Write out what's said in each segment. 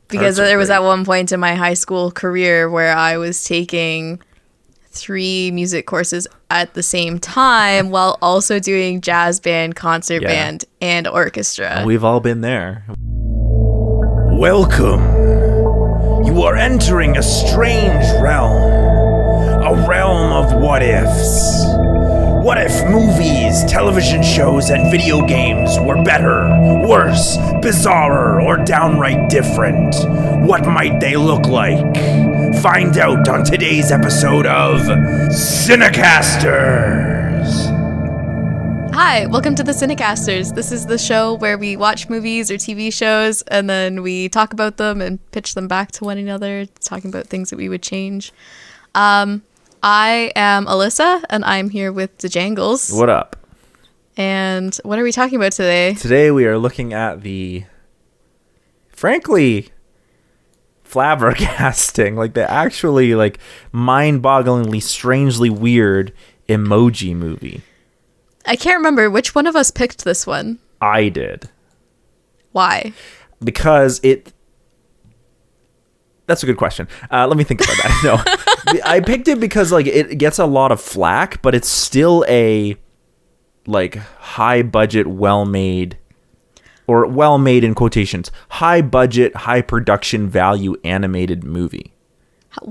Because there was at one point in my high school career where I was taking 3 music courses at the same time while also doing jazz band, concert band, and orchestra. We've all been there. Welcome. You are entering a strange realm. A realm of what ifs. What if movies, television shows, and video games were better, worse, bizarrer, or downright different? What might they look like? Find out on today's episode of CineCasters. Hi, welcome to the CineCasters. This is the show where we watch movies or TV shows and then we talk about them and pitch them back to one another, talking about things that we would change. I am Alyssa, and I'm here with the Janglez. What up? And what are we talking about today? Today we are looking at the, frankly, flabbergasting, like the actually like mind-bogglingly, strangely weird Emoji movie. I can't remember which one of us picked this one. I did. Why? Because it... That's a good question. Let me think about that. No, I picked it because like it gets a lot of flack, but it's still a like high budget, well made in quotations, high budget, high production value animated movie.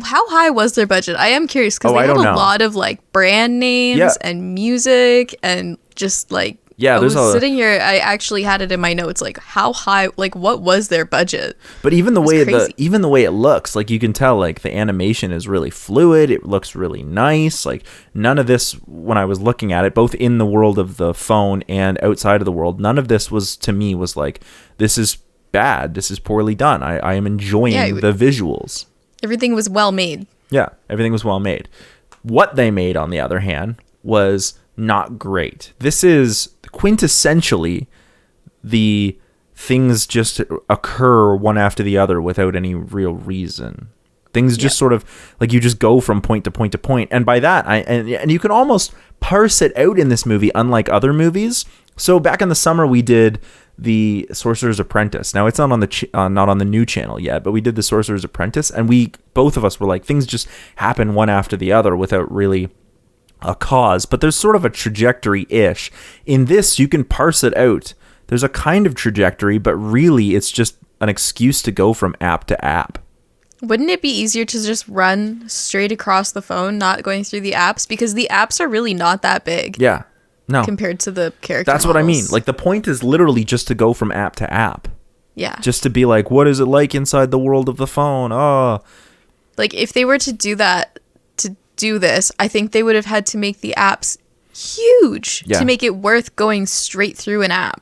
How high was their budget? I am curious because they had a lot of like brand names and music and just like. Yeah, I was sitting here. I actually had it in my notes. Like, how high? Like, what was their budget? But even the way it looks, like you can tell, like the animation is really fluid. It looks really nice. Like none of this, when I was looking at it, both in the world of the phone and outside of the world, none of this was to me was like, this is bad. This is poorly done. I am enjoying the visuals. Everything was well made. Yeah, everything was well made. What they made, on the other hand, was not great. This is quintessentially the things just occur one after the other without any real reason. Things just sort of like you just go from point to point to point. And by that, and you can almost parse it out in this movie, unlike other movies. So back in the summer, we did the Sorcerer's Apprentice. Now it's not on the not on the new channel yet, but we did the Sorcerer's Apprentice, and both of us were like, things just happen one after the other without really a cause, but there's sort of a trajectory-ish. In this, you can parse it out. There's a kind of trajectory, but really it's just an excuse to go from app to app. Wouldn't it be easier to just run straight across the phone, not going through the apps? Because the apps are really not that big. Yeah. No. Compared to the character That's models. what I mean. Like, the point is literally just to go from app to app. Yeah. Just to be like, what is it like inside the world of the phone? Oh. Like, if they were to do that, do this, I think they would have had to make the apps huge to make it worth going straight through an app.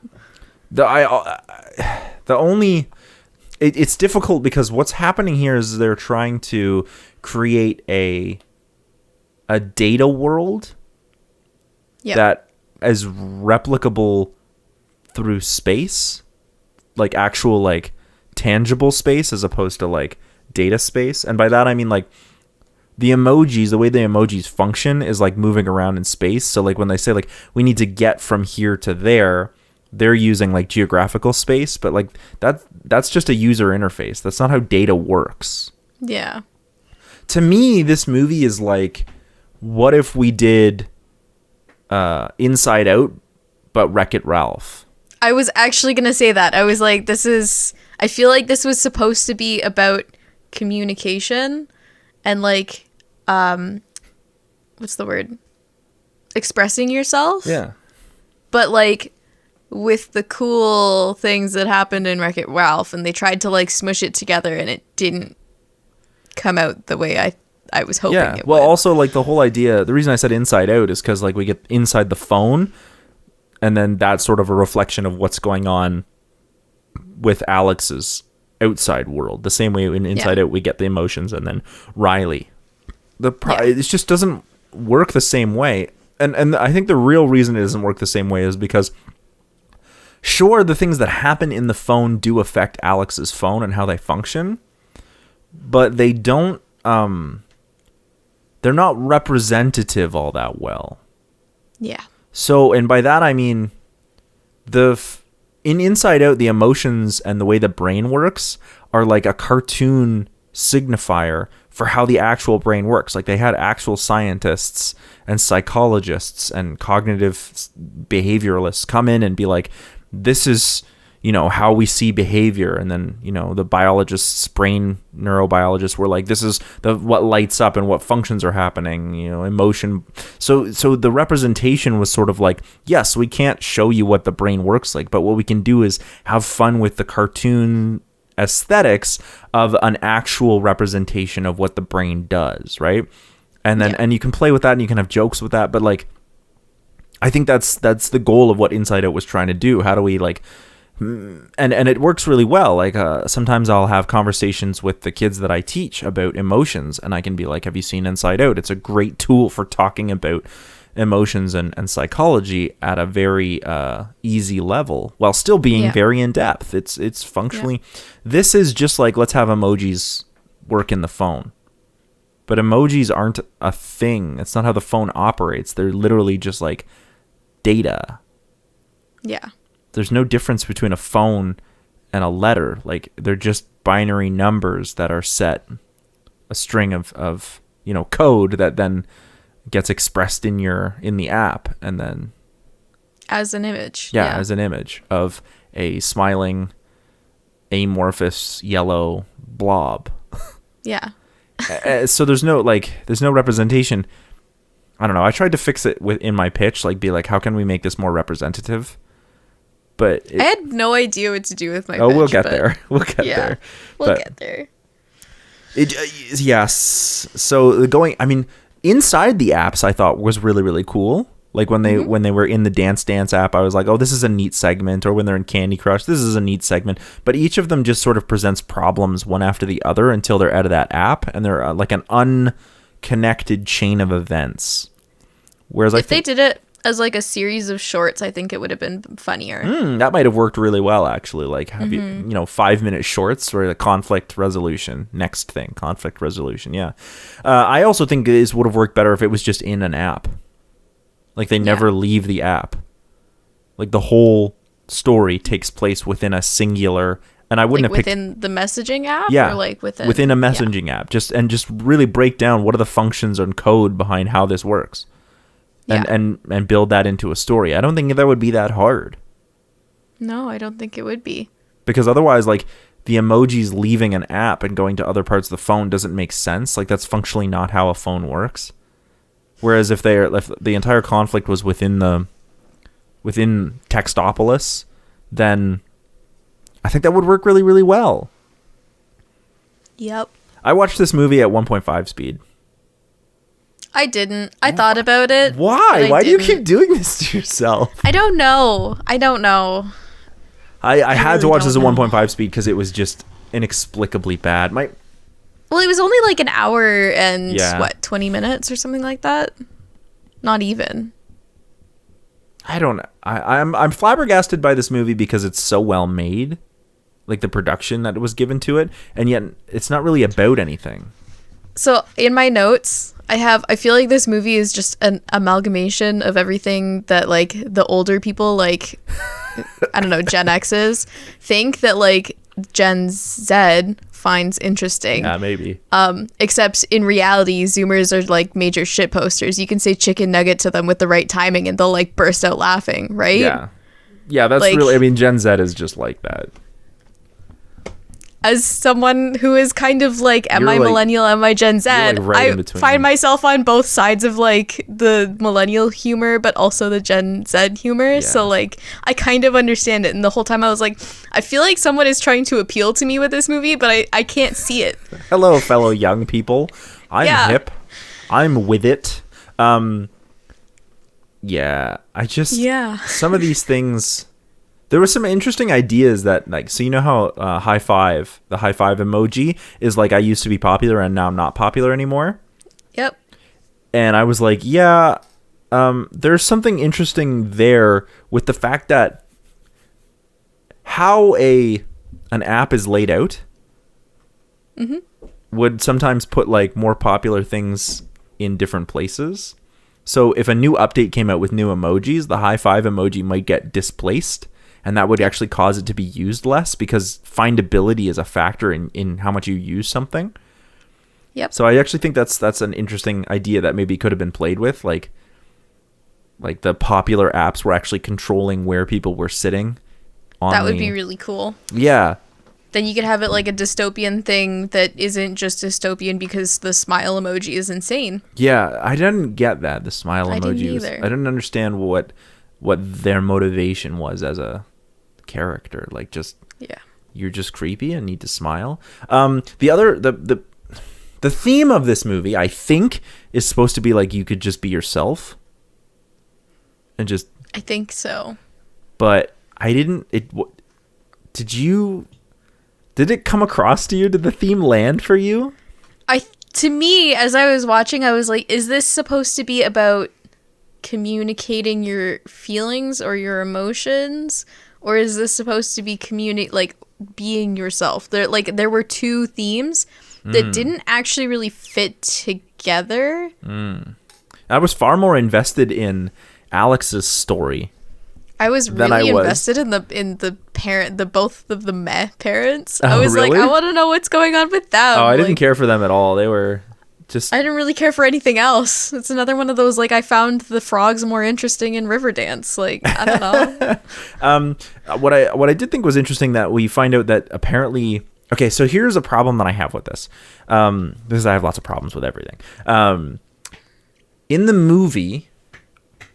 It's difficult because what's happening here is they're trying to create a data world that is replicable through space, like actual like tangible space as opposed to like data space. And by that I mean like the emojis, the way the emojis function is like moving around in space. So like when they say like we need to get from here to there, they're using like geographical space, but like that's just a user interface. That's not how data works. Yeah. To me, this movie is like, what if we did Inside Out, but Wreck-It Ralph? I was actually going to say that. I was like, I feel like this was supposed to be about communication and like, what's the word? Expressing yourself. Yeah. But like with the cool things that happened in Wreck-It Ralph, and they tried to like smush it together and it didn't come out the way I was hoping it would. Also like the whole idea, the reason I said Inside Out is because like we get inside the phone and then that's sort of a reflection of what's going on with Alex's outside world. The same way in Inside Out we get the emotions, and then Riley. It just doesn't work the same way. And I think the real reason it doesn't work the same way is because sure, the things that happen in the phone do affect Alex's phone and how they function, but they don't they're not representative all that well. Yeah. So, and by that I mean in Inside Out, the emotions and the way the brain works are like a cartoon signifier for how the actual brain works. Like, they had actual scientists and psychologists and cognitive behavioralists come in and be like, this is, how we see behavior. And then, the biologists, brain neurobiologists were like, this is what lights up and what functions are happening, emotion. So the representation was sort of like, yes, we can't show you what the brain works like, but what we can do is have fun with the cartoon aesthetics of an actual representation of what the brain does, right? And then and you can play with that and you can have jokes with that, but like, I think that's the goal of what Inside Out was trying to do. How do we like, and it works really well. Like, sometimes I'll have conversations with the kids that I teach about emotions, and I can be like, have you seen Inside Out? It's a great tool for talking about emotions and psychology at a very easy level while still being very in depth. It's functionally, this is just like, let's have emojis work in the phone. But emojis aren't a thing. It's not how the phone operates. They're literally just like data. Yeah. There's no difference between a phone and a letter. Like, they're just binary numbers that are set, a string of code that then gets expressed in the app, and then as an image. As an image of a smiling amorphous yellow blob. Yeah. So there's no representation. I don't know. I tried to fix it in my pitch, like, be like, how can we make this more representative? But I had no idea what to do with my pitch. We'll get there. We'll get there. We'll get there. Yes. So inside the apps, I thought was really, really cool. Like, when they were in the Dance app, I was like, oh, this is a neat segment. Or when they're in Candy Crush, this is a neat segment. But each of them just sort of presents problems one after the other until they're out of that app, and they're like an unconnected chain of events. Whereas if they did it as like a series of shorts, I think it would have been funnier. That might have worked really well, actually. Like, have 5-minute shorts or the conflict resolution. Next thing, conflict resolution. Yeah. I also think this would have worked better if it was just in an app. Like, they never leave the app. Like, the whole story takes place within a singular, and I wouldn't have picked within the messaging app. Yeah, or like within a messaging app. Just really break down what are the functions and code behind how this works. And build that into a story. I don't think that would be that hard. No, I don't think it would be. Because otherwise, like, the emojis leaving an app and going to other parts of the phone doesn't make sense. Like, that's functionally not how a phone works. Whereas if the entire conflict was within Textopolis, then I think that would work really, really well. Yep. I watched this movie at 1.5 speed. I didn't. I thought about it. Why? Why do you keep doing this to yourself? I don't know. I had to watch this at 1.5 speed because it was just inexplicably bad. Well, it was only like an hour and 20 minutes or something like that. Not even. I don't know. I'm flabbergasted by this movie because it's so well made, like the production that was given to it, and yet it's not really about anything. So in my notes, I feel like this movie is just an amalgamation of everything that like the older people, like I don't know, Gen X's think that like Gen Z finds interesting. Yeah, maybe. Except in reality, Zoomers are like major shit posters. You can say chicken nugget to them with the right timing and they'll like burst out laughing, right? Yeah. Yeah, that's like, really, I mean, Gen Z is just like that. As someone who is kind of like, am I millennial, am I Gen Z? Like right I find myself on both sides of like the millennial humor, but also the Gen Z humor. Yeah. So like, I kind of understand it. And the whole time I was like, I feel like someone is trying to appeal to me with this movie, but I can't see it. Hello, fellow young people. I'm hip. I'm with it. Yeah, some of these things, there were some interesting ideas that, like, so you know how the high five emoji is like, I used to be popular and now I'm not popular anymore? Yep. And I was like, there's something interesting there with the fact that how an app is laid out would sometimes put like more popular things in different places. So if a new update came out with new emojis, the high five emoji might get displaced and that would actually cause it to be used less because findability is a factor in how much you use something. Yep. So I actually think that's an interesting idea that maybe could have been played with, like the popular apps were actually controlling where people were sitting. That would be really cool. Yeah. Then you could have it like a dystopian thing that isn't just dystopian because the smile emoji is insane. Yeah, I didn't get that, the smile I emoji. didn't either. I didn't understand what their motivation was as a character. Like, just you're just creepy and need to smile. The theme of this movie, I think, is supposed to be like you could just be yourself. And just... I think so. But I didn't... Did it come across to you? Did the theme land for you? To me, as I was watching, I was like, is this supposed to be about communicating your feelings or your emotions? Or is this supposed to be being yourself? There were two themes that didn't actually really fit together. I was far more invested in Alex's story. I was really invested in both of the meh parents. Oh, I was really? like, I want to know what's going on with them. Oh, I didn't care for them at all. They were just... I didn't really care for anything else. It's another one of those, like, I found the frogs more interesting in Riverdance. Like, I don't know. What I did think was interesting that we find out that apparently... Okay, so here's a problem that I have with this. Because I have lots of problems with everything. In the movie...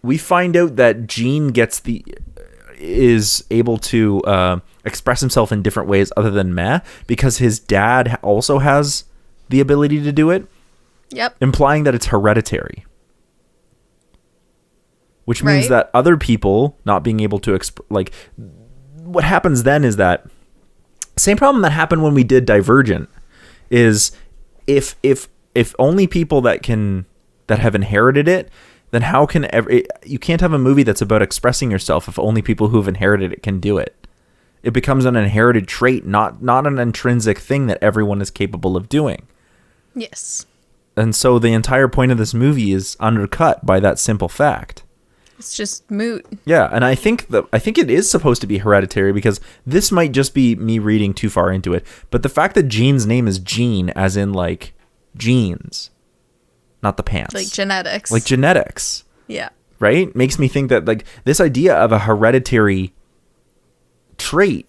we find out that Gene is able to express himself in different ways other than meh because his dad also has the ability to do it. Yep. Implying that it's hereditary. Which means that other people not being able to what happens then is that same problem that happened when we did Divergent is if only people that have inherited it, then how can you can't have a movie that's about expressing yourself if only people who have inherited it can do it. It becomes an inherited trait, not an intrinsic thing that everyone is capable of doing. Yes. And so the entire point of this movie is undercut by that simple fact. It's just moot. Yeah, and I think it is supposed to be hereditary because this might just be me reading too far into it, but the fact that Gene's name is Gene as in like genes, not the pants. Like genetics. Like genetics. Yeah. Right? Makes me think that like this idea of a hereditary trait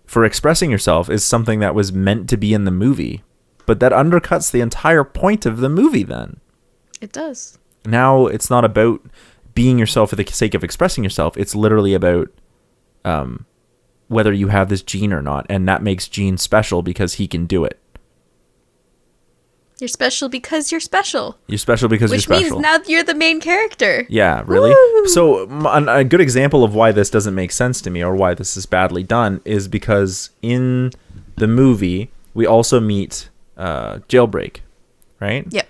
for expressing yourself is something that was meant to be in the movie. But that undercuts the entire point of the movie then. It does. Now it's not about being yourself for the sake of expressing yourself. It's literally about whether you have this gene or not. And that makes Gene special because he can do it. You're special because you're special. You're special because you're special. Which means now you're the main character. Yeah, really? Woo! So a good example of why this doesn't make sense to me or why this is badly done is because in the movie, we also meet Jailbreak, right? Yep.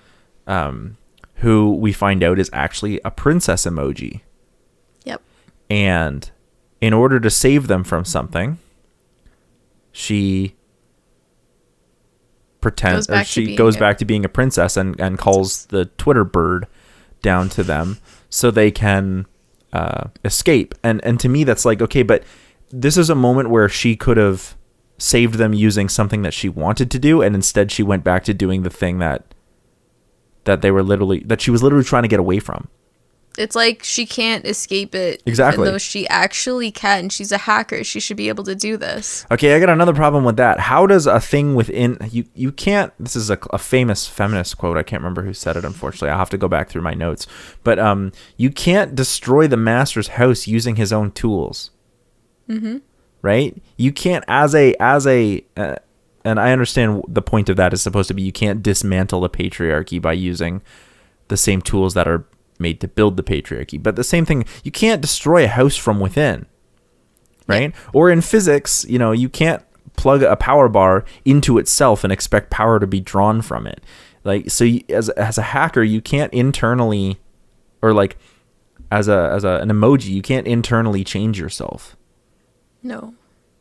Who we find out is actually a princess emoji. Yep. And in order to save them from something, she... goes back to being a princess and calls the Twitter bird down to them so they can escape. And to me, that's like, okay, but this is a moment where she could have saved them using something that she wanted to do, and instead she went back to doing the thing that she was literally trying to get away from. It's like she can't escape it. Exactly. Even though she actually can. She's a hacker. She should be able to do this. Okay, I got another problem with that. How does a thing within... You can't... This is a famous feminist quote. I can't remember who said it, unfortunately. I'll have to go back through my notes. But you can't destroy the master's house using his own tools. Mm-hmm. Right? You can't and I understand the point of that is supposed to be you can't dismantle the patriarchy by using the same tools that are made to build the patriarchy. But the same thing, you can't destroy a house from within, right? Yeah. Or in physics, you can't plug a power bar into itself and expect power to be drawn from it. Like, so as a hacker, you can't internally, or like as an emoji, you can't internally change yourself. No.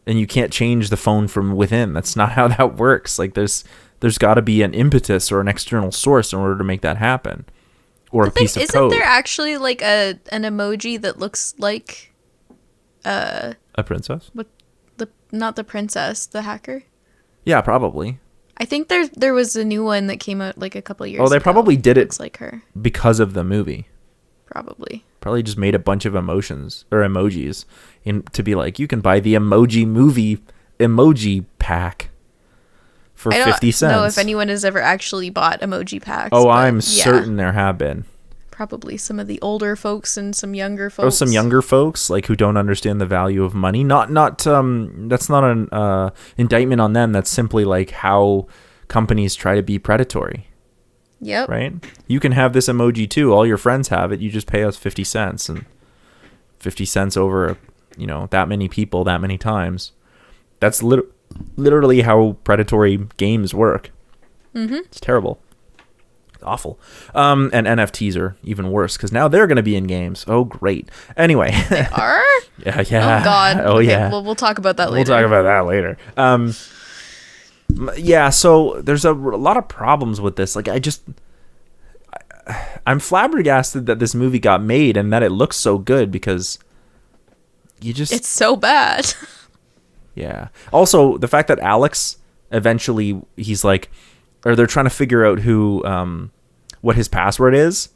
And you can't change the phone from within. That's not how that works. Like there's got to be an impetus or an external source in order to make that happen. Or a piece of code. Isn't there actually like an emoji that looks like A princess? what not the princess, the hacker. Yeah, probably. I think there was a new one that came out like a couple of years ago. Oh, they probably did it Looks like her. because of the movie. Probably. Probably just made a bunch of emotions or emojis to be like, you can buy the emoji movie emoji pack for 50 cents. I don't know if anyone has ever actually bought emoji packs. Oh, but I'm certain there have been. Probably some of the older folks and some younger folks. Oh, some younger folks like who don't understand the value of money. Not that's not an indictment on them. That's simply like how companies try to be predatory. Yep. Right? You can have this emoji too. All your friends have it. You just pay us 50 cents, and 50 cents over, that many people that many times. That's literally how predatory games work. Mm-hmm. It's terrible. It's awful. And NFTs are even worse because now they're going to be in games. Oh, great. Anyway. They are? Yeah. Oh, God. Oh, okay, yeah. Well, we'll talk about that later. We'll talk about that later. Yeah, so there's a lot of problems with this. Like, I'm flabbergasted that this movie got made and that it looks so good because it's so bad. Yeah. Also, the fact that Alex eventually he's like, or they're trying to figure out what his password is.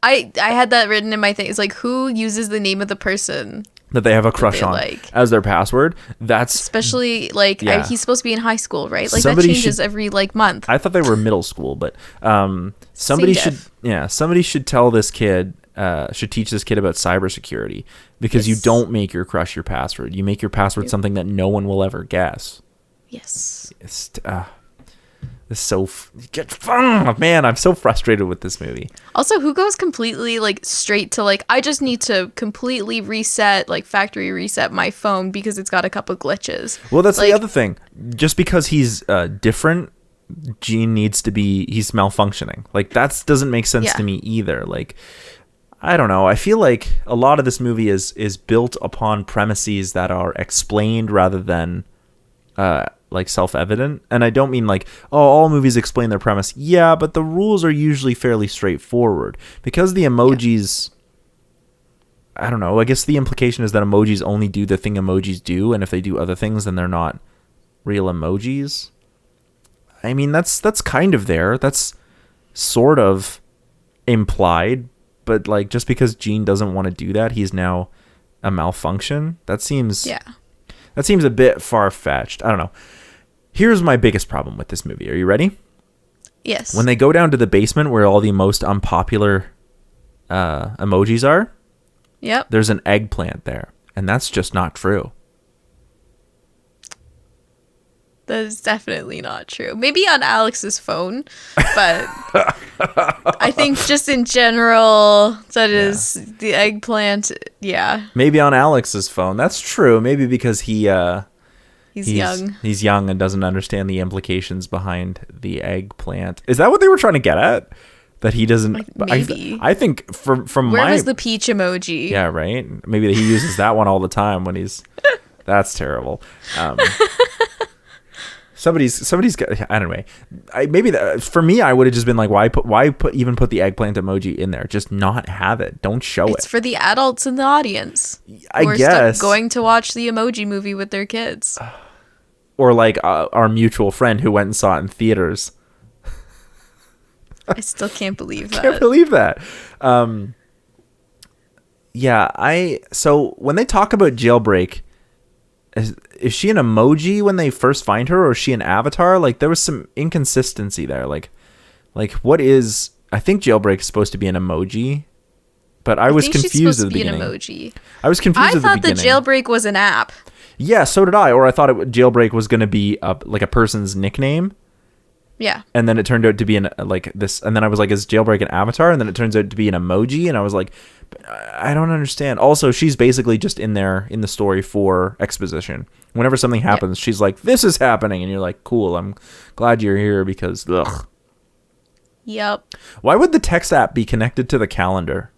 I had that written in my thing. It's like, who uses the name of the person that they have a crush on as their password? That's especially like he's supposed to be in high school, right? Like somebody that changes every month. I thought they were middle school, but somebody should tell this kid, should teach this kid about cybersecurity because you don't make your crush your password. You make your password something that no one will ever guess. Yes. It's so man, I'm so frustrated with this movie. Also, who goes completely straight to I just need to completely reset, factory reset my phone because it's got a couple glitches. Well, that's the other thing. Just because he's different, Gene he's malfunctioning. That doesn't make sense to me either. I don't know. I feel like a lot of this movie is built upon premises that are explained rather than self-evident. And I don't mean all movies explain their premise. Yeah, but the rules are usually fairly straightforward because the emojis, I don't know. I guess the implication is that emojis only do the thing emojis do, and if they do other things, then they're not real emojis. I mean, that's kind of there. That's sort of implied, but just because Gene doesn't want to do that, he's now a malfunction. That seems a bit far-fetched. I don't know. Here's my biggest problem with this movie. Are you ready? Yes. When they go down to the basement where all the most unpopular emojis are, yep, there's an eggplant there, and that's just not true. That is definitely not true. Maybe on Alex's phone, but I think just in general, that is the eggplant. Yeah. Maybe on Alex's phone. That's true. Maybe because he's young. He's young and doesn't understand the implications behind the eggplant. Is that what they were trying to get at? That he doesn't. Maybe. I think from Where was the peach emoji? Yeah, right. Maybe he uses that one all the time when he's. That's terrible. Somebody's got. Anyway, maybe for me, I would have just been like, why put the eggplant emoji in there? Just not have it. Don't show it. It's for the adults in the audience. I guess going to watch the Emoji Movie with their kids. Or our mutual friend who went and saw it in theaters. I still can't believe that. Can't believe that. So when they talk about Jailbreak, is she an emoji when they first find her, or is she an avatar? There was some inconsistency there. What is? I think Jailbreak is supposed to be an emoji, but I was confused at the beginning. An emoji. I was confused at the beginning. I thought the Jailbreak was an app. Yeah, so did I. Or I thought Jailbreak was going to be a person's nickname. Yeah. And then it turned out to be this. And then I was like, is Jailbreak an avatar? And then it turns out to be an emoji. And I was like, I don't understand. Also, she's basically just in there in the story for exposition. Whenever something happens, she's like, this is happening. And you're like, cool, I'm glad you're here because, ugh. Yep. Why would the text app be connected to the calendar?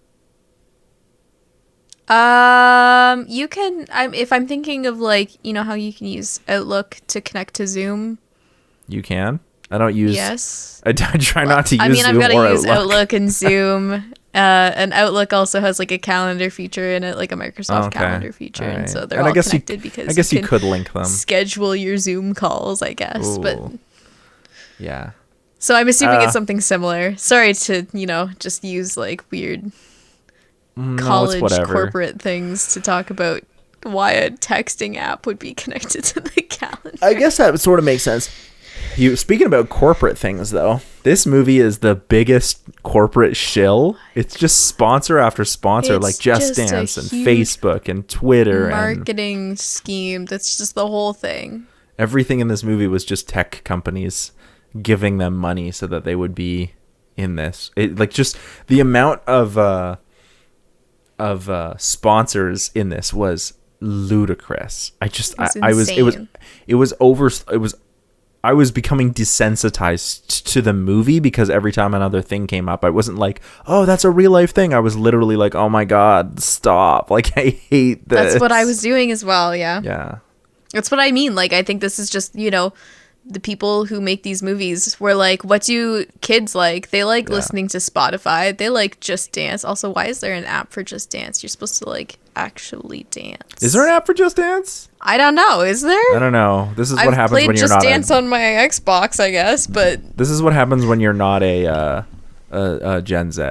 You can, if I'm thinking of how you can use Outlook to connect to Zoom. You can? I don't use. Yes. I try not to use Zoom. I've got to use Outlook and Zoom And Outlook also has like a calendar feature in it, like a Microsoft calendar feature, All right. and so they're And all I guess connected because I guess you can could link them. schedule your Zoom calls, I guess. But Ooh. Yeah. so I'm assuming it's something similar. Sorry to just use like weird No, it's college whatever. corporate things to talk about why a texting app would be connected to the calendar. I guess that sort of makes sense. Speaking about corporate things, though, this movie is the biggest corporate shill. It's just sponsor after sponsor, It's like Just just a Dance and huge Facebook and Twitter and marketing scheme. That's just the whole thing. everything in this movie was just tech companies giving them money so that they would be in this. Like just the amount of sponsors in this was ludicrous. I was becoming desensitized to the movie because every time another thing came up, I wasn't like, oh, that's a real life thing. I was literally like, oh my God, stop. Like, I hate this. That's what I was doing as well, yeah. Yeah. That's what I mean. Like, I think this is just, the people who make these movies were like, what do kids like? They like listening to Spotify. They like Just Dance. Also, why is there an app for Just Dance? You're supposed to like actually dance. Is there an app for Just Dance? I don't know. Is there? I don't know. This is what I've happens played when you're Just not Dance on my Xbox, I guess, but This is what happens when you're not a Gen Z.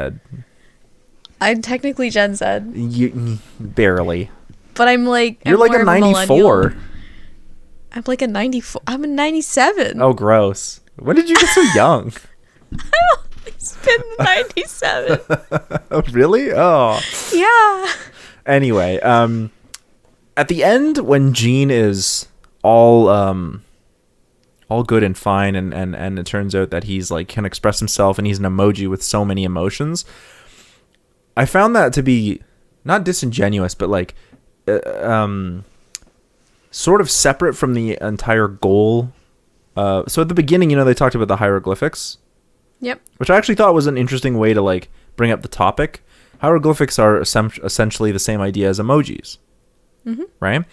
I'm technically Gen Z. You barely. But I'm like, You're like a 94. I'm like a 94. I'm a 97. Oh, gross. When did you get so young? It's been 97. Oh, really? Oh. Yeah. Anyway, at the end when Gene is all good and fine and it turns out that he's like can express himself and he's an emoji with so many emotions, I found that to be not disingenuous but like sort of separate from the entire goal. So at the beginning, they talked about the hieroglyphics. Yep. Which I actually thought was an interesting way to like bring up the topic. Hieroglyphics are essentially the same idea as emojis, right?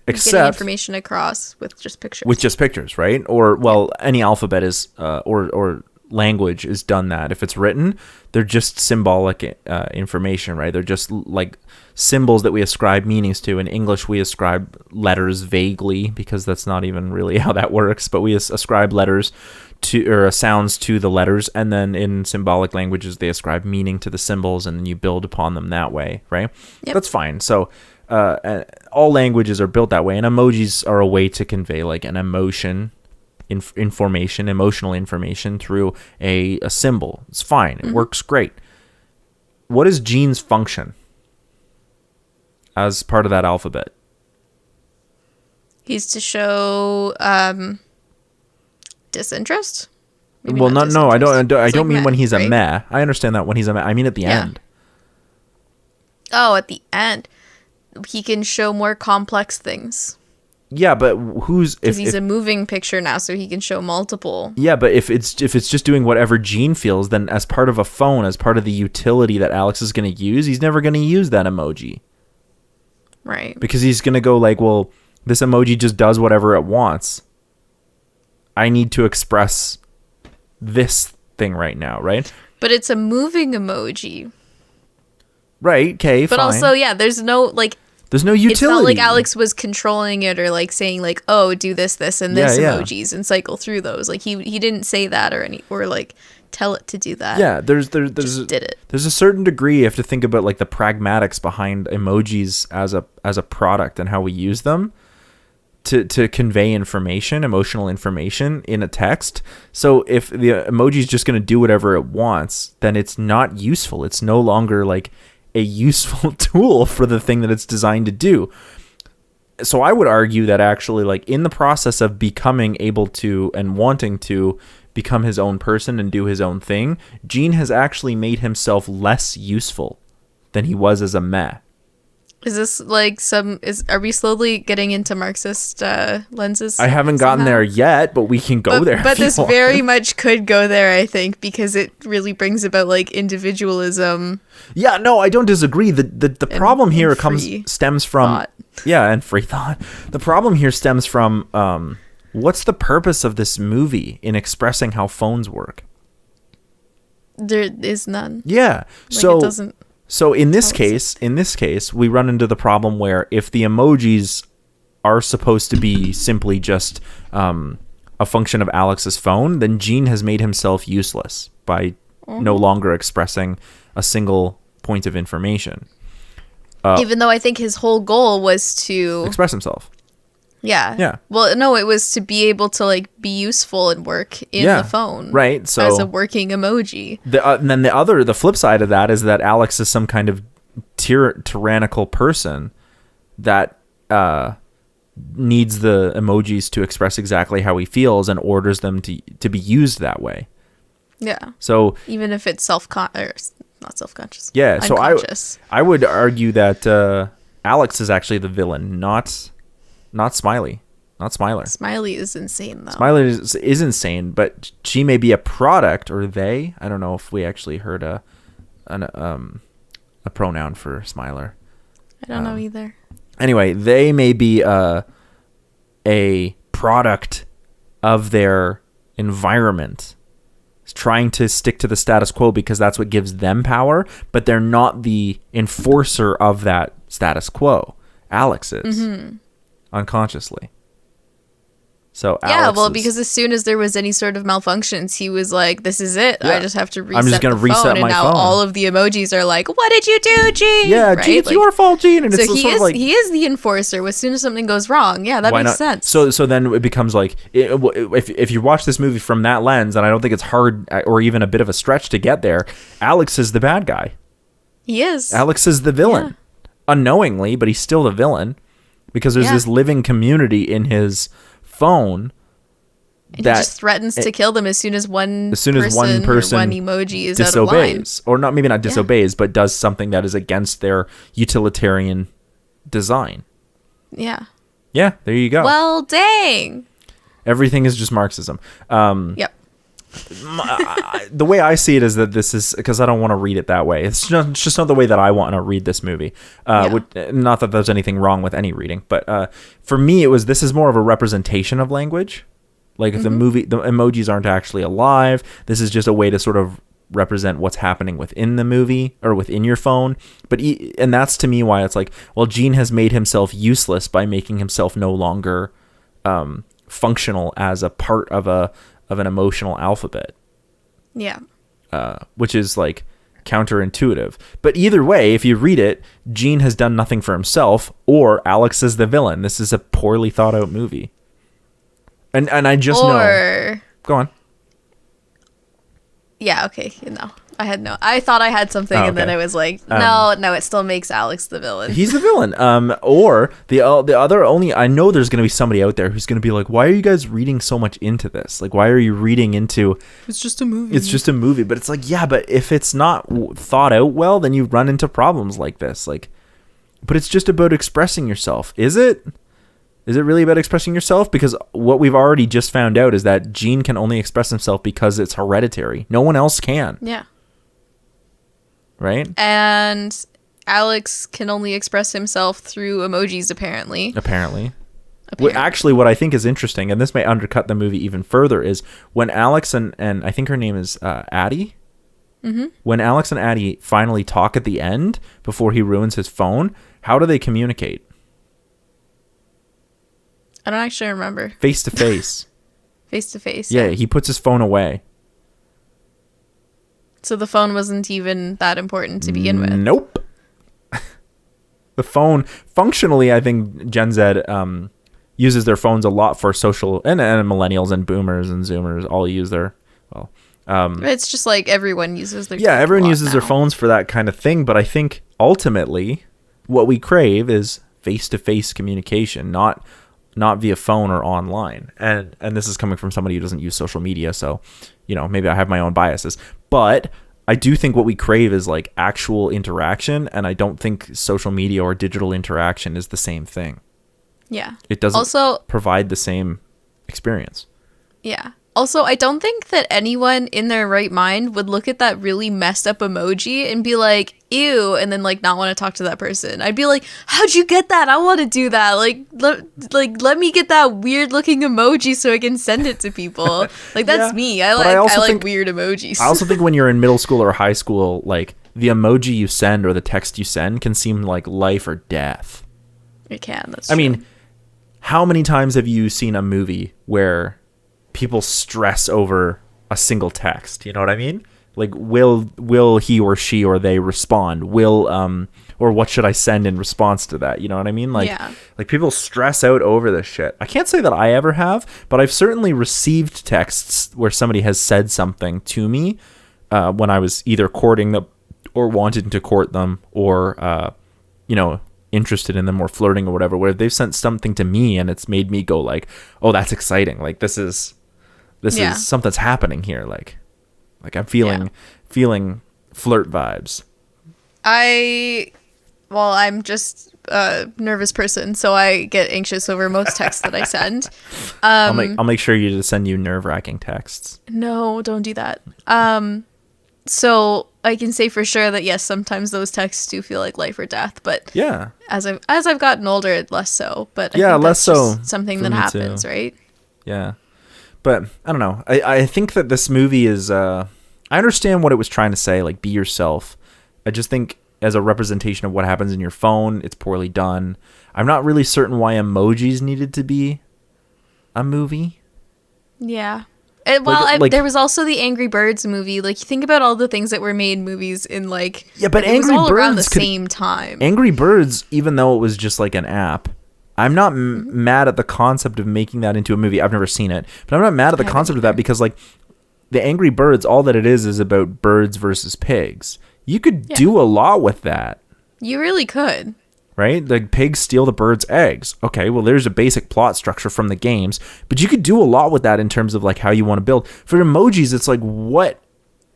Except getting information across with just pictures. With just pictures, right? Or well, any alphabet is or language is done that. If it's written, they're just symbolic information, right? They're just like symbols that we ascribe meanings to. In English, we ascribe letters vaguely because that's not even really how that works. But we ascribe letters to or sounds to the letters, and then in symbolic languages, they ascribe meaning to the symbols, and then you build upon them that way, right? Yep. That's fine. So all languages are built that way, and emojis are a way to convey like an emotion. Emotional information through a symbol. It's fine. It works great. What is Gene's function as part of that alphabet? He's to show disinterest. Maybe Well, not no, I disinterest. don't. I It's don't like mean when he's a right? meh. I understand that when he's a meh. I mean at the Yeah. end. Oh, at the end, he can show more complex things. Yeah, but who's Because he's a moving picture now, so he can show multiple. Yeah, but if it's just doing whatever Gene feels, then as part of a phone, as part of the utility that Alex is going to use, he's never going to use that emoji. Right. Because he's going to go like, well, this emoji just does whatever it wants. I need to express this thing right now, right? But it's a moving emoji. Right, okay, But fine. also, yeah, there's no, like... There's no utility. It's not like Alex was controlling it or, like, saying, like, oh, do this, and this emojis and cycle through those. Like, he didn't say that or like, tell it to do that. Yeah, there's Just did it. There's a certain degree you have to think about, like, the pragmatics behind emojis as a product and how we use them to convey information, emotional information in a text. So if the emoji is just going to do whatever it wants, then it's not useful. It's no longer, like, a useful tool for the thing that it's designed to do. So I would argue that actually, like, in the process of becoming able to and wanting to become his own person and do his own thing, Gene has actually made himself less useful than he was as a meh. Is this like are we slowly getting into Marxist lenses? I haven't gotten somehow? there yet, but we can go there. But if you this want. very much could go there, I think, because it really brings about like individualism. Yeah, no, I don't disagree. The problem here stems from thought. Yeah, and free thought. The problem here stems from what's the purpose of this movie in expressing how phones work? There is none. Yeah. Like, it doesn't. So in this tell case, we run into the problem where if the emojis are supposed to be simply just a function of Alex's phone, then Gene has made himself useless by no longer expressing a single point of information. Even though I think his whole goal was to Express himself. Yeah. Yeah. Well, no, it was to be able to like be useful and work in the phone. Right. So as a working emoji. And then the flip side of that is that Alex is some kind of tyrannical person that needs the emojis to express exactly how he feels and orders them to be used that way. Yeah. So even if it's not self-conscious. Yeah. So unconscious. I would argue that Alex is actually the villain, not Smiley. Not Smiler. Smiley is insane, though. Smiler is insane, but she may be a product, or they. I don't know if we actually heard a pronoun for Smiler. I don't know either. Anyway, they may be a product of their environment, trying to stick to the status quo because that's what gives them power, but they're not the enforcer of that status quo. Alex is. Unconsciously. So because as soon as there was any sort of malfunctions, he was like, "This is it. Yeah. I just have to reset." I'm just gonna reset phone. my and now phone. all of the emojis are like, "What did you do, Gene?" Yeah, right? Gene, it's your fault, Gene. And So it's sort of like, he is the enforcer. As soon as something goes wrong, yeah, that why makes not? sense. So then it becomes like, if you watch this movie from that lens, and I don't think it's hard or even a bit of a stretch to get there, Alex is the bad guy. He is. Alex is the villain, unknowingly, but he's still the villain because there's this living community in his phone. And he just threatens to kill them as soon as one person or one emoji is out of line. Or not, maybe not disobeys, but does something that is against their utilitarian design. Yeah. Yeah, there you go. Well, dang. Everything is just Marxism. Yep. The way I see it is that this is, because I don't want to read it that way. It's just not the way that I want to read this movie. Not that there's anything wrong with any reading, but for me, this is more of a representation of language. Like if the emojis aren't actually alive, this is just a way to sort of represent what's happening within the movie or within your phone. And that's to me why it's like, well, Gene has made himself useless by making himself no longer functional as a part of an emotional alphabet. Yeah. Which is like counterintuitive. But either way, if you read it, Gene has done nothing for himself, or Alex is the villain. This is a poorly thought out movie. And I just know. Go on. Yeah, okay. No. I thought I had something, and then I was like, no, it still makes Alex the villain. He's the villain. Or the other only, I know there's going to be somebody out there who's going to be like, why are you guys reading so much into this? Like, why are you reading into... It's just a movie. It's just a movie. But it's like, yeah, but if it's not thought out well, then you run into problems like this. Like, but it's just about expressing yourself. Is it? Is it really about expressing yourself? Because what we've already just found out is that Gene can only express himself because it's hereditary. No one else can. Yeah. Right? And Alex can only express himself through emojis, apparently. Actually, what I think is interesting, and this may undercut the movie even further, is when Alex and I think her name is Addie. Mm-hmm. When Alex and Addie finally talk at the end, before he ruins his phone, how do they communicate? I don't actually remember. Face to face. Face to face. Yeah, he puts his phone away. So the phone wasn't even that important to begin with. Nope. The phone, functionally, I think Gen Z uses their phones a lot for social, and millennials and boomers and zoomers all use their, it's just like everyone uses their everyone uses their phones for that kind of thing. But I think ultimately what we crave is face-to-face communication, not via phone or online. And this is coming from somebody who doesn't use social media, so maybe I have my own biases, but I do think what we crave is like actual interaction, and I don't think social media or digital interaction is the same thing. Yeah. It doesn't also provide the same experience. Yeah. Also, I don't think that anyone in their right mind would look at that really messed up emoji and be like, ew, and then like not want to talk to that person. I'd be like, how'd you get that? I want to do that. Let me get that weird looking emoji so I can send it to people. Like, that's me. I like weird emojis. I also think when you're in middle school or high school, like the emoji you send or the text you send can seem like life or death. It can. That's I true. mean, how many times have you seen a movie where people stress over a single text? You know what I mean? Like, will he or she or they respond? Or what should I send in response to that? You know what I mean? Like, like people stress out over this shit. I can't say that I ever have, but I've certainly received texts where somebody has said something to me when I was either courting them or wanting to court them, or interested in them or flirting or whatever, where they've sent something to me and it's made me go like, oh, that's exciting. Like, this is something's happening here. Like I'm feeling flirt vibes. I'm just a nervous person, so I get anxious over most texts that I send. I'll make sure to send you nerve-wracking texts. No, don't do that. So I can say for sure that yes, sometimes those texts do feel like life or death, but yeah, as I've gotten older, less so. But I think that's less so. Something that happens, too. Right? Yeah, but I don't know. I think that this movie is. I understand what it was trying to say, like be yourself. I just think as a representation of what happens in your phone, it's poorly done. I'm not really certain why emojis needed to be a movie. Yeah. There was also the Angry Birds movie. Like, you think about all the things that were made movies in, like... Yeah, but Angry Birds was all around the same time. Angry Birds, even though it was just like an app, I'm not mad at the concept of making that into a movie. I've never seen it. But I'm not mad at the concept of that because, like, the Angry Birds, all that it is about birds versus pigs. You could do a lot with that. You really could. Right? The pigs steal the birds' eggs. Okay, well, there's a basic plot structure from the games, but you could do a lot with that in terms of like how you want to build. For emojis, it's like, what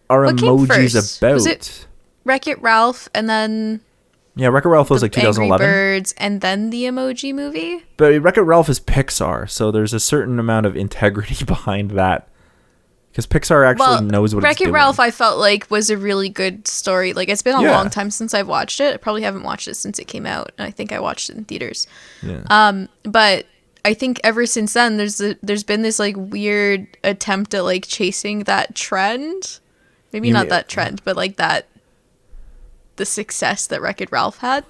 are emojis about? Was it Wreck-It Ralph and then... Yeah, Wreck-It Ralph was like 2011. Angry Birds and then the Emoji Movie? But Wreck-It Ralph is Pixar, so there's a certain amount of integrity behind that. Because Pixar actually knows what it's doing. Wreck-It Ralph, I felt like, was a really good story. Like, it's been a long time since I've watched it. I probably haven't watched it since it came out, and I think I watched it in theaters. Yeah. But I think ever since then, there's been this, like, weird attempt at, like, chasing that trend. Maybe not that trend, but, like, the success that Wreck-It Ralph had.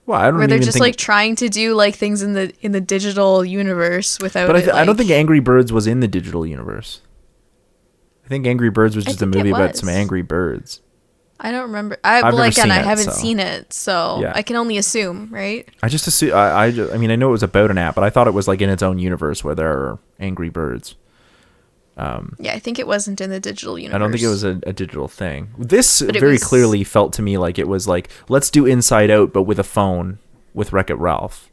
Well, I don't. Where they're just like trying to do like things in the digital universe without. But I don't think Angry Birds was in the digital universe. I think Angry Birds was just a movie about some angry birds. I don't remember. I haven't seen it, so I can only assume, right? I just assume. I mean, I know it was about an app, but I thought it was like in its own universe where there are angry birds. Yeah, I think it wasn't in the digital universe. I don't think it was a digital thing. This very clearly felt to me like it was like, let's do Inside Out, but with a phone with Wreck-It Ralph.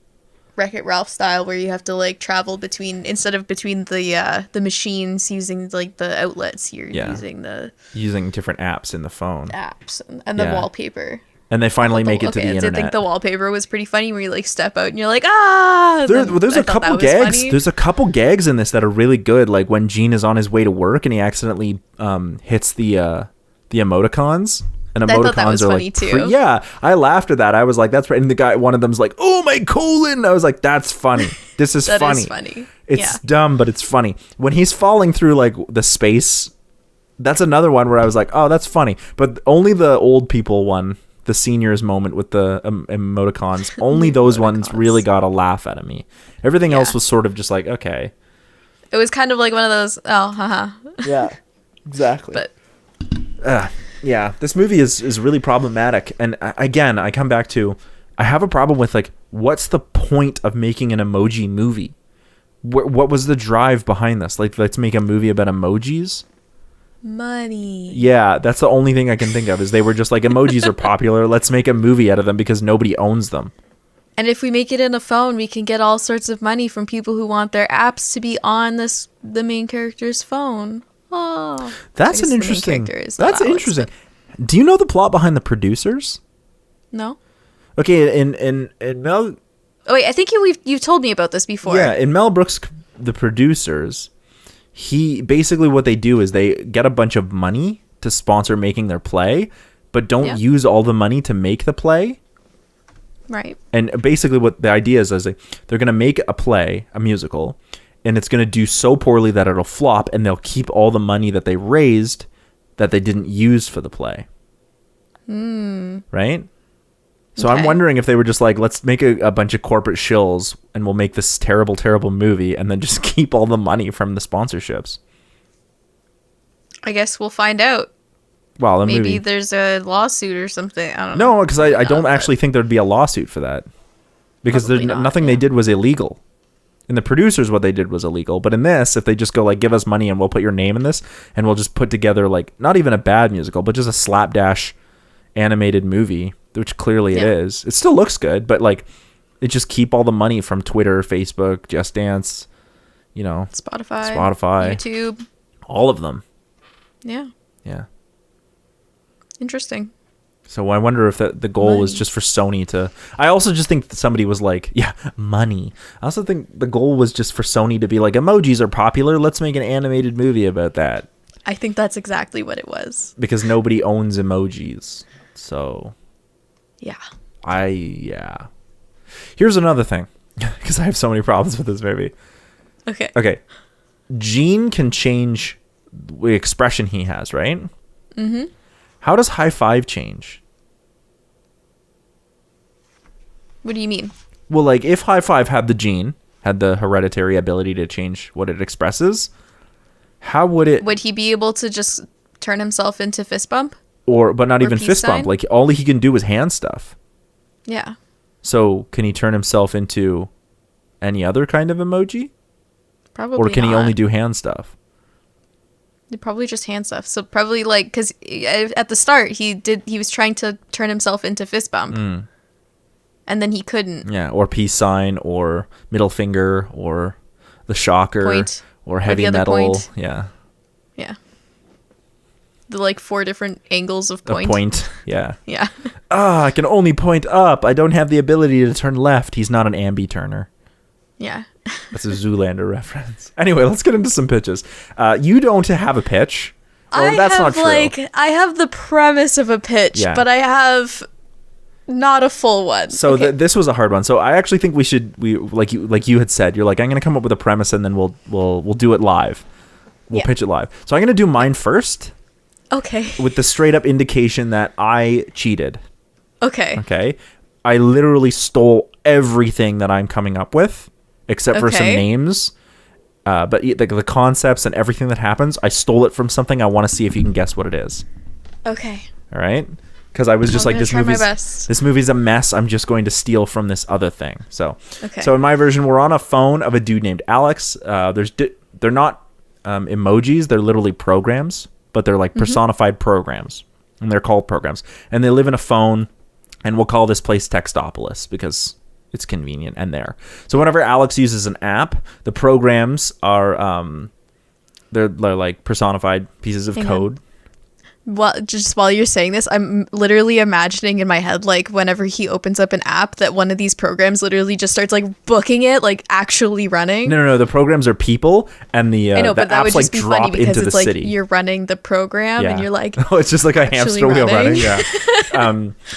Wreck-It Ralph style, where you have to like travel between the machines using like the outlets. You're using different apps in the phone. Apps and the wallpaper. And they finally make it to the internet. I think the wallpaper was pretty funny where you like step out and you're like, ah! There's a couple gags. There's a couple gags in this that are really good. Like when Gene is on his way to work and he accidentally hits the emoticons. And emoticons I thought that was funny too. Yeah, I laughed at that. I was like, that's right. And the guy, one of them's like, oh my colon. I was like, that's funny. This is funny. Is funny. It's dumb, but it's funny. When he's falling through like the space, that's another one where I was like, oh, that's funny. But only the old people one, the seniors moment with the emoticons, only those ones really got a laugh out of me. Everything else was sort of just like, okay. It was kind of like one of those, oh, haha. Yeah, exactly. But yeah, this movie is really problematic. And again, I come back to, I have a problem with like, what's the point of making an emoji movie? What was the drive behind this? Like, let's make a movie about emojis? Money. Yeah, that's the only thing I can think of is they were just like, emojis are popular. Let's make a movie out of them because nobody owns them. And if we make it in a phone, we can get all sorts of money from people who want their apps to be on the main character's phone. Oh, that's an interesting. That's interesting. Do you know the plot behind The Producers? No. Okay, in Mel. Oh wait, I think you've told me about this before. Yeah, in Mel Brooks' The Producers, he basically what they do is they get a bunch of money to sponsor making their play, but don't use all the money to make the play. Right. And basically what the idea is they're going to make a play, a musical, and it's going to do so poorly that it'll flop, and they'll keep all the money that they raised that they didn't use for the play. Right? So I'm wondering if they were just like, let's make a bunch of corporate shills and we'll make this terrible, terrible movie and then just keep all the money from the sponsorships. I guess we'll find out. Well, maybe there's a lawsuit or something. I don't know. No, because I don't actually think there'd be a lawsuit for that. Because nothing they did was illegal. In the producers, what they did was illegal. But in this, if they just go like, give us money and we'll put your name in this, and we'll just put together like, not even a bad musical, but just a slapdash animated movie, which clearly it is. It still looks good, but like, it just keep all the money from Twitter, Facebook, Just Dance, Spotify, YouTube, all of them. Yeah. Interesting. So I wonder if the goal was just for Sony to... I also just think that somebody was like, money. I also think the goal was just for Sony to be like, emojis are popular. Let's make an animated movie about that. I think that's exactly what it was. Because nobody owns emojis. So... Yeah. Here's another thing. Because I have so many problems with this movie. Okay. Gene can change the expression he has, right? Mm-hmm. How does high five change? What do you mean? Well, like if high five had the hereditary ability to change what it expresses, how would it... Would he be able to just turn himself into fist bump? But not even fist bump. Like all he can do is hand stuff. Yeah. So can he turn himself into any other kind of emoji? Probably Or can not. he only do hand stuff? Probably just hand stuff. So probably like, because at the start he was trying to turn himself into fist bump, and then he couldn't. Yeah, or peace sign, or middle finger, or the shocker, point, or heavy metal. Point. Yeah. The like 4 different angles of point. A point. Yeah. Yeah. I can only point up. I don't have the ability to turn left. He's not an ambi turner. Yeah. That's a Zoolander reference. Anyway, let's get into some pitches. You don't have a pitch. Well, that's not true. I have the premise of a pitch, but I have not a full one. So this was a hard one. So I actually think we like you had said, you're like, I'm going to come up with a premise and then we'll do it live. We'll pitch it live. So I'm going to do mine first. Okay. With the straight up indication that I cheated. Okay. I literally stole everything that I'm coming up with. Except for some names, but the concepts and everything that happens, I stole it from something. I want to see if you can guess what it is. Okay. All right, because I was just like, this movie's a mess. I'm just going to steal from this other thing. So in my version, we're on a phone of a dude named Alex. They're not emojis. They're literally programs, but they're like personified programs, and they're called programs. And they live in a phone, and we'll call this place Textopolis because it's convenient and there. So whenever Alex uses an app, the programs are they're like personified pieces of code. Well, just while you're saying this, I'm literally imagining in my head, like whenever he opens up an app, that one of these programs literally just starts like booking it, like actually running. No. The programs are people, and the apps like drop into the city. Like you're running the program, and you're like, oh, it's just like a hamster wheel running. Yeah.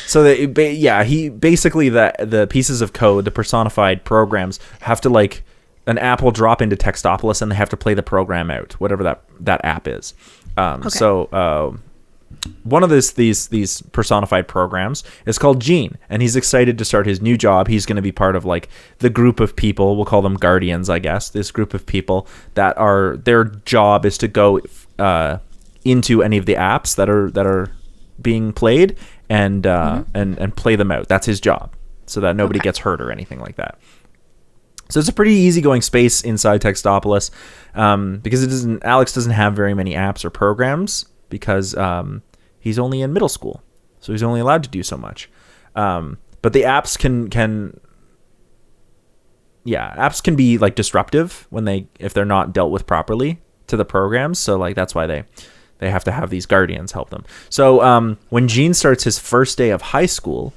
So he basically the pieces of code, the personified programs, have to like an app will drop into Textopolis, and they have to play the program out, whatever that app is. So one of these personified programs is called Gene, and he's excited to start his new job. He's going to be part of like the group of people, we'll call them guardians, I guess, this group of people that are, their job is to go into any of the apps that are being played and play them out. That's his job, so that nobody gets hurt or anything like that. So it's a pretty easygoing space inside Textopolis, because Alex doesn't have very many apps or programs, because he's only in middle school, so he's only allowed to do so much. But the apps apps can be like disruptive if they're not dealt with properly to the programs. So like that's why they have to have these guardians help them. So when Gene starts his first day of high school,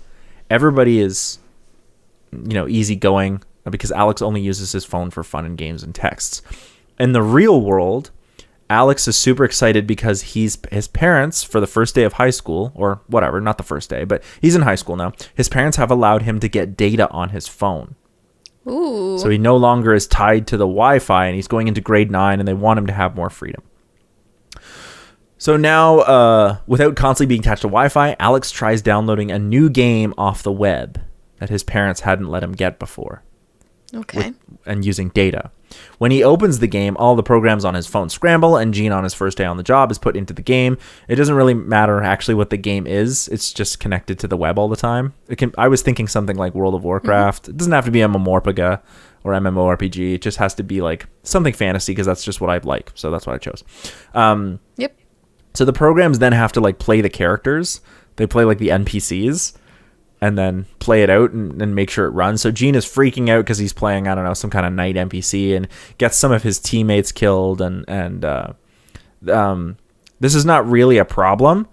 everybody is easygoing, because Alex only uses his phone for fun and games and texts. In the real world, Alex is super excited because his parents, for the first day of high school, or whatever, not the first day, but he's in high school now. His parents have allowed him to get data on his phone. Ooh. So he no longer is tied to the Wi-Fi, and he's going into grade 9, and they want him to have more freedom. So now, without constantly being attached to Wi-Fi, Alex tries downloading a new game off the web that his parents hadn't let him get before. Okay. And using data. When he opens the game, all the programs on his phone scramble, and Gene, on his first day on the job, is put into the game. It doesn't really matter actually what the game is. It's just connected to the web all the time. I was thinking something like World of Warcraft. It doesn't have to be MMORPG or MMORPG. It just has to be like something fantasy, because that's just what I like. So that's what I chose. Yep. So the programs then have to like play the characters. They play like the NPCs. And then play it out and make sure it runs. So Gene is freaking out because he's playing, I don't know, some kind of night NPC, and gets some of his teammates killed. And this is not really a problem,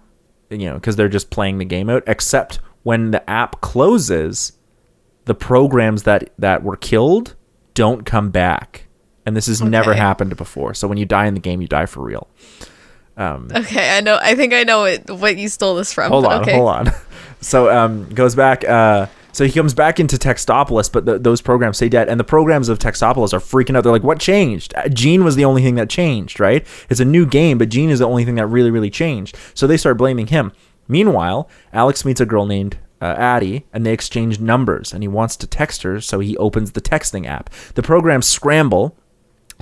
because they're just playing the game out. Except when the app closes, the programs that were killed don't come back, and this has never happened before. So when you die in the game, you die for real. Okay, I know. I think I know what you stole this from. Hold on. So goes back. So he comes back into Textopolis, but those programs stay dead, and the programs of Textopolis are freaking out. They're like, "What changed? Gene was the only thing that changed, right? It's a new game, but Gene is the only thing that really, really changed." So they start blaming him. Meanwhile, Alex meets a girl named Addie, and they exchange numbers, and he wants to text her, so he opens the texting app. The programs scramble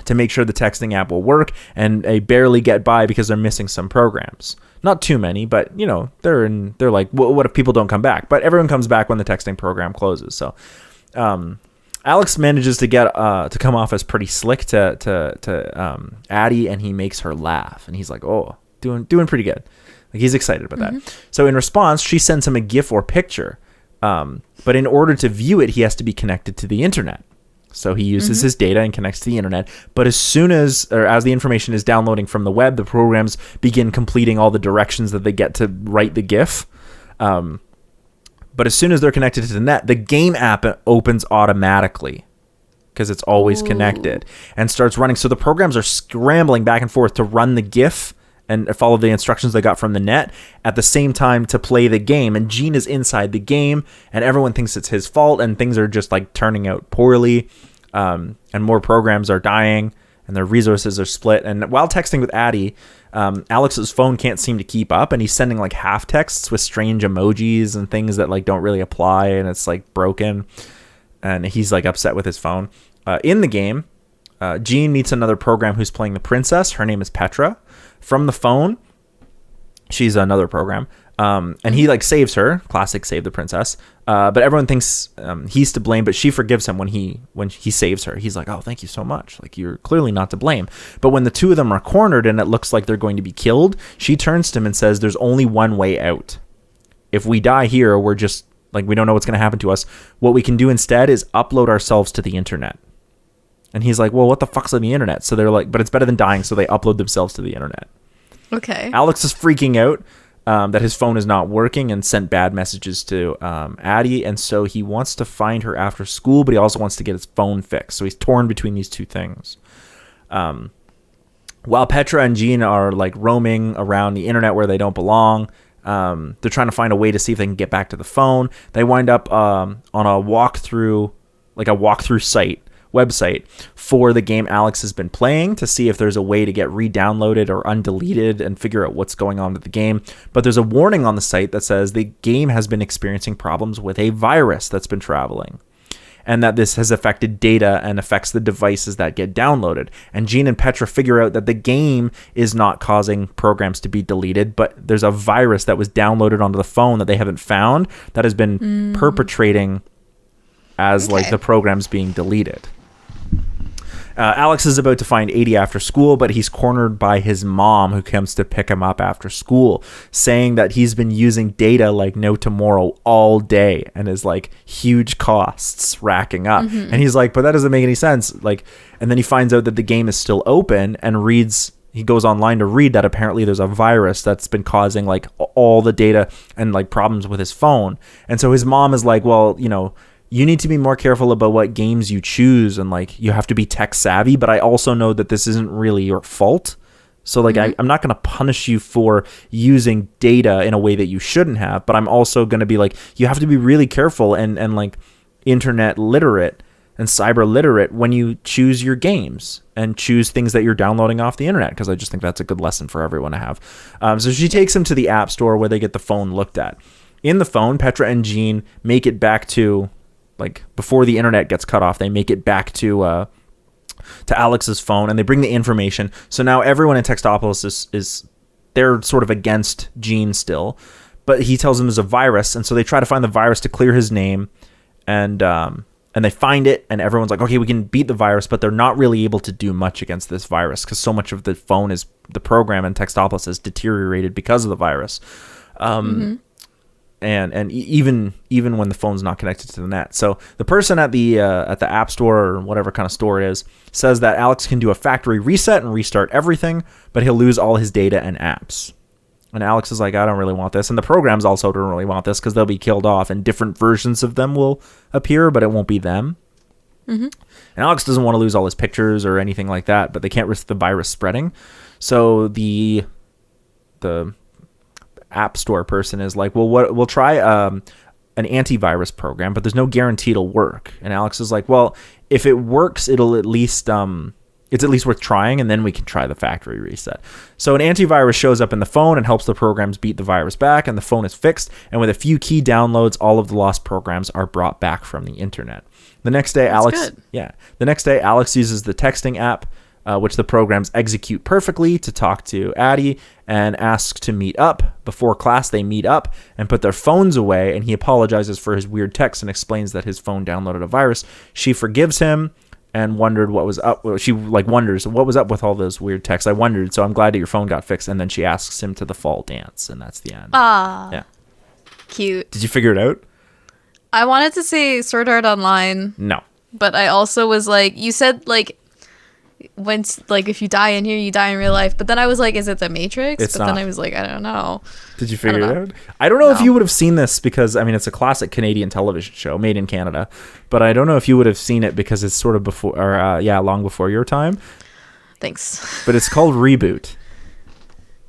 to make sure the texting app will work, and they barely get by because they're missing some programs. Not too many, but they're like, well, what if people don't come back? But everyone comes back when the texting program closes. So Alex manages to get to come off as pretty slick to Addie, and he makes her laugh, and he's like, oh, doing pretty good. Like, he's excited about that. So in response, she sends him a GIF or picture, but in order to view it, he has to be connected to the internet. So he uses his data and connects to the internet. But as the information is downloading from the web, the programs begin completing all the directions that they get to write the GIF. But as soon as they're connected to the net, the game app opens automatically, because it's always connected, and starts running. So the programs are scrambling back and forth to run the GIF and follow the instructions they got from the net at the same time to play the game. And Gene is inside the game, and everyone thinks it's his fault, and things are just like turning out poorly. And more programs are dying, and their resources are split. And while texting with Addie, Alex's phone can't seem to keep up, and he's sending like half texts with strange emojis and things that like don't really apply, and it's like broken, and he's like upset with his phone. In the game, Gene meets another program who's playing the princess. Her name is Petra. From the phone, she's another program, and he like saves her. Classic save the princess. But everyone thinks he's to blame, but she forgives him when he saves her. He's like, oh, thank you so much. Like, you're clearly not to blame. But when the two of them are cornered and it looks like they're going to be killed, she turns to him and says, there's only one way out. If we die here, we're just like, we don't know what's going to happen to us. What we can do instead is upload ourselves to the internet. And he's like, well, what the fuck's on the internet? So they're like, but it's better than dying. So they upload themselves to the internet. Okay. Alex is freaking out that his phone is not working and sent bad messages to Addie. And so he wants to find her after school, but he also wants to get his phone fixed. So he's torn between these two things. While Petra and Gene are like roaming around the internet where they don't belong, they're trying to find a way to see if they can get back to the phone. They wind up on a walkthrough website for the game Alex has been playing to see if there's a way to get re-downloaded or undeleted and figure out what's going on with the game. But there's a warning on the site that says the game has been experiencing problems with a virus that's been traveling, and that this has affected data and affects the devices that get downloaded. And Gene and Petra figure out that the game is not causing programs to be deleted, but there's a virus that was downloaded onto the phone that they haven't found that has been perpetrating as like the programs being deleted. Alex is about to find Addie after school, but he's cornered by his mom, who comes to pick him up after school, saying that he's been using data like no tomorrow all day, and is like huge costs racking up. And he's like, but that doesn't make any sense. Like, and then he finds out that the game is still open, and he goes online to read that apparently there's a virus that's been causing like all the data and like problems with his phone. And so his mom is like, well, you need to be more careful about what games you choose, and like you have to be tech savvy, but I also know that this isn't really your fault. So like I'm not going to punish you for using data in a way that you shouldn't have, but I'm also going to be like, you have to be really careful and like internet literate and cyber literate when you choose your games and choose things that you're downloading off the internet, because I just think that's a good lesson for everyone to have. So she takes him to the App Store where they get the phone looked at. In the phone, Petra and Jean make it back to, like, before the internet gets cut off, they make it back to Alex's phone, and they bring the information. So now everyone in Textopolis is they're sort of against Jean still, but he tells them there's a virus, and so they try to find the virus to clear his name, and they find it, and everyone's like, okay, we can beat the virus, but they're not really able to do much against this virus because so much of the phone is the program in Textopolis is deteriorated because of the virus. And even when the phone's not connected to the net. So the person at the App Store or whatever kind of store it is says that Alex can do a factory reset and restart everything, but he'll lose all his data and apps. And Alex is like, I don't really want this. And the programs also don't really want this because they'll be killed off and different versions of them will appear, but it won't be them. And Alex doesn't want to lose all his pictures or anything like that, but they can't risk the virus spreading. So the App Store person is like, well, we'll try an antivirus program, but there's no guarantee it'll work. And Alex is like, well, if it works, it'll at least it's at least worth trying, and then we can try the factory reset. So an antivirus shows up in the phone and helps the programs beat the virus back, and the phone is fixed, and with a few key downloads, all of the lost programs are brought back from the internet. The next day, Alex uses the texting app, which the programs execute perfectly, to talk to Addie and asks to meet up. Before class, they meet up and put their phones away, and he apologizes for his weird text and explains that his phone downloaded a virus. She forgives him and wondered what was up. She wonders what was up with all those weird texts. I wondered, so I'm glad that your phone got fixed. And then she asks him to the fall dance, and that's the end. Yeah. Cute. Did you figure it out? I wanted to say Sword Art Online. No. But I also was like, you said like, if you die in here, you die in real life. But then I was like, is it the Matrix? It's not. Then I was like, I don't know. Did you figure it out? I don't know if you would have seen this because, I mean, it's a classic Canadian television show made in Canada, but I don't know if you would have seen it because it's sort of before, or long before your time. Thanks. But it's called Reboot.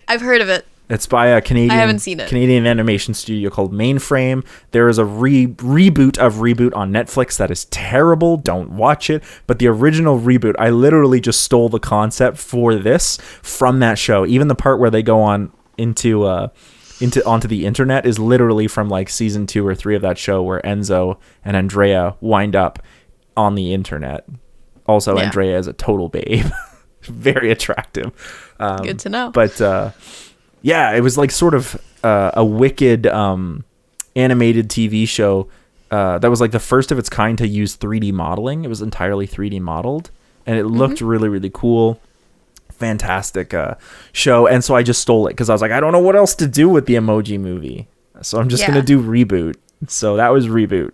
I've heard of it. It's by a Canadian. I haven't seen it. Canadian animation studio called Mainframe. There is a reboot of Reboot on Netflix that is terrible. Don't watch it. But the original Reboot, I literally just stole the concept for this from that show. Even the part where they go on onto the internet is literally from like season 2 or 3 of that show, where Enzo and Andrea wind up on the internet. Also, yeah. Andrea is a total babe, very attractive. Good to know. But. Yeah, it was like sort of a wicked animated TV show that was like the first of its kind to use 3D modeling. It was entirely 3D modeled, and it looked really, really cool. Fantastic show. And so I just stole it because I was like, I don't know what else to do with the Emoji movie. So I'm just going to do Reboot. So that was Reboot.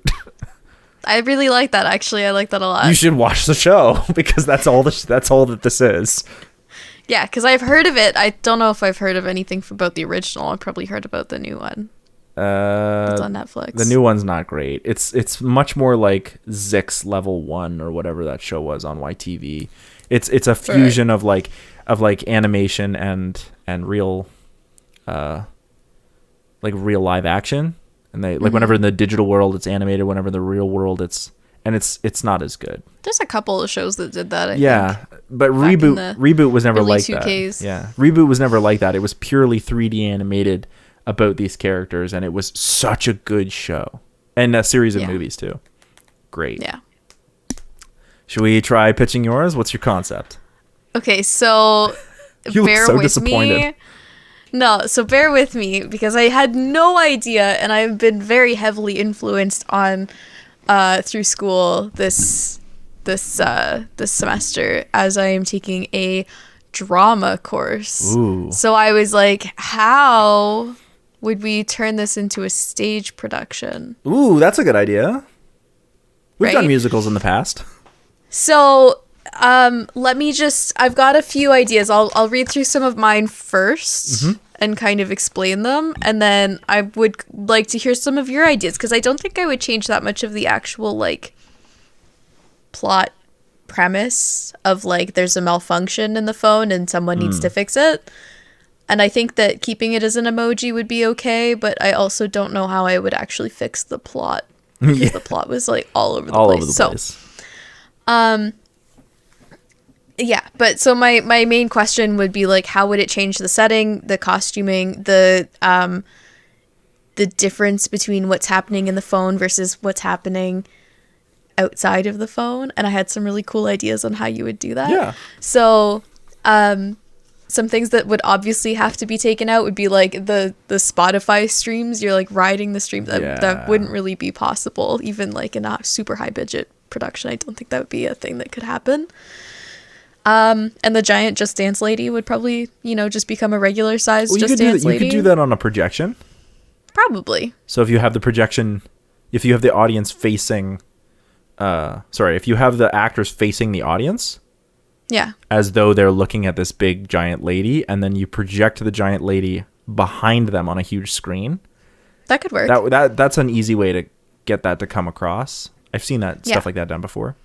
I really like that, actually. I like that a lot. You should watch the show because that's all that this is. Yeah, because I've heard of it. I don't know if I've heard of anything about the original. I've probably heard about the new one. It's on Netflix. The new one's not great. It's much more like Zix Level 1 or whatever that show was on YTV. It's a fusion of like animation and real real live action. And they whenever in the digital world it's animated, whenever in the real world it's not as good. There's a couple of shows that did that, I think. But Reboot was never like 2Ks. that. Yeah, Reboot was never like that. It was purely 3D animated about these characters, and it was such a good show. And a series of movies, too. Great. Yeah. Should we try pitching yours? What's your concept? Okay, so you look so disappointed. Me. No, so bear with me, because I had no idea, and I've been very heavily influenced on... through school this semester, as I am taking a drama course. Ooh. So I was like, how would we turn this into a stage production? Ooh, that's a good idea. We've Right? done musicals in the past. So let me just, I've got a few ideas. I'll read through some of mine first and kind of explain them. And then I would like to hear some of your ideas, because I don't think I would change that much of the actual, like, plot premise of, like, there's a malfunction in the phone and someone needs to fix it. And I think that keeping it as an emoji would be okay, but I also don't know how I would actually fix the plot. Because the plot was, like, all over the place. Yeah, but so my main question would be, like, how would it change the setting, the costuming, the difference between what's happening in the phone versus what's happening outside of the phone? And I had some really cool ideas on how you would do that. Yeah. So, some things that would obviously have to be taken out would be, like, the Spotify streams. You're, like, riding the stream. That wouldn't really be possible, even, like, in a super high budget production. I don't think that would be a thing that could happen. And the giant Just Dance lady would probably, just become a regular size Just Dance lady. You could do that on a projection. Probably. So if you have the projection, if you have the audience facing, if you have the actors facing the audience, yeah, as though they're looking at this big giant lady, and then you project the giant lady behind them on a huge screen. That could work. That's an easy way to get that to come across. I've seen that stuff like that done before.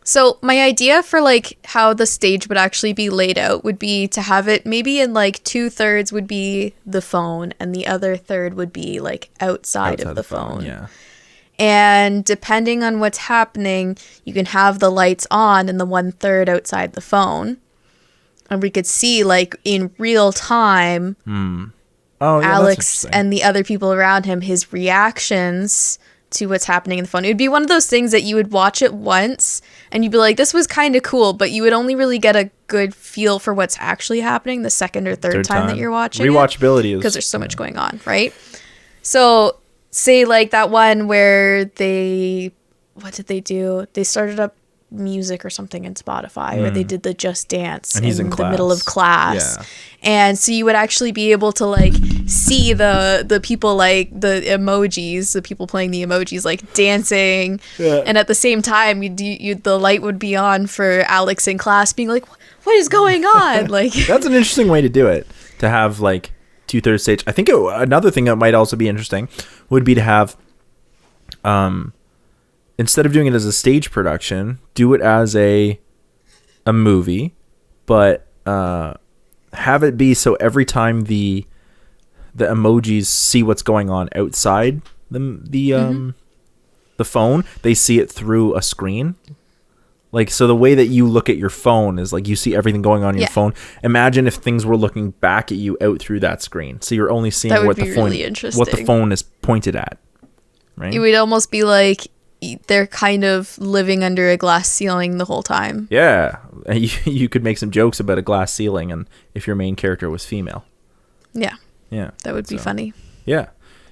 So my idea for, like, how the stage would actually be laid out would be to have it maybe in, like, 2/3 would be the phone and the other third would be, like, outside of the phone. Yeah. And depending on what's happening, you can have the lights on and the 1/3 outside the phone. And we could see, like, in real time, Alex and the other people around him, his reactions to what's happening in the phone. It would be one of those things that you would watch it once and you'd be like, this was kind of cool, but you would only really get a good feel for what's actually happening the second or third time that you're watching Rewatchability is... because there's so much going on, right? So say, like, that one where what did they do? They started up music or something in Spotify, or they did the Just Dance and he's in the middle of class. Yeah. And so you would actually be able to, like, see the people, like, the emojis, the people playing the emojis, like, dancing. Yeah. And at the same time, the light would be on for Alex in class being like, what is going on? Like, that's an interesting way to do it, to have, like, 2/3 stage. I think another thing that might also be interesting would be to have, instead of doing it as a stage production, do it as a movie, but have it be so every time the emojis see what's going on outside the phone, they see it through a screen. Like, so the way that you look at your phone is, like, you see everything going on in your phone. Imagine if things were looking back at you out through that screen. So you're only seeing what the phone is pointed at. Right? It would almost be like they're kind of living under a glass ceiling the whole time. Yeah. You could make some jokes about a glass ceiling, and if your main character was female. Yeah. Yeah. That would be funny. Yeah.